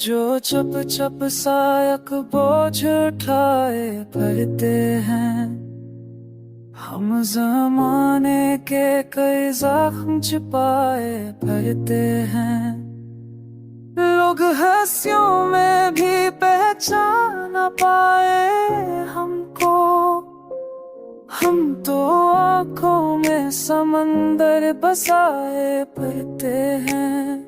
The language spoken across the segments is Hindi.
जो चुप चुप सायक बोझ उठाए भरते हैं। हम ज़माने के कई ज़ख्म छिपाए भरते हैं। लोग हंसियों में भी पहचान न पाए हमको। हम तो आँखों में समंदर बसाए भरते हैं।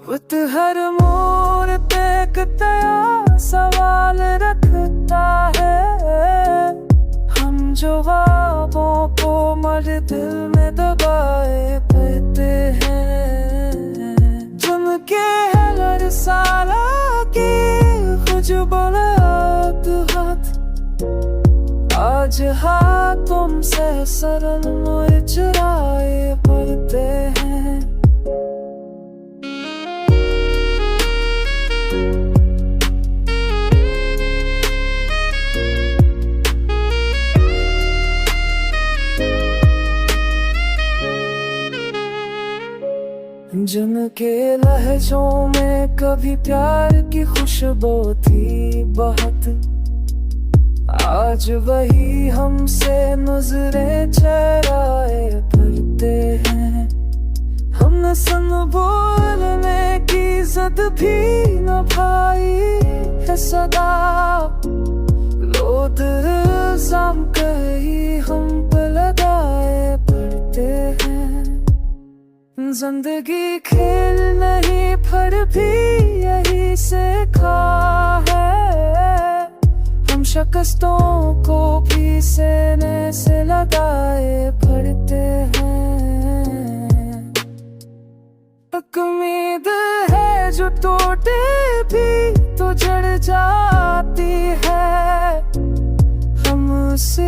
वक्त हर मोड़ पे एक नया सवाल रखता है। हम जो ख्वाबों को मर दिल में दबाए पड़ते हैं। चमके है हर साला की खुशबू हाथ। आज हाथों से सरल मोर चुराए पड़ते हैं। जिनके लहजों में कभी प्यार की खुशबू थी बहुत, आज वही हमसे नजरें चराए फिरते हैं। हमने सन बोलने की इज्जत भी न भाई है सदा। लोग इल्जाम कहीं हम पे लगाए पड़ते हैं। जिंदगी खेल नहीं फिर भी यही सीखा है। हम शिकस्तों को भी सीने से लगाए पड़ते हैं। एक उम्मीद है जो टूटे भी तो जड़ जाती है। हम उसे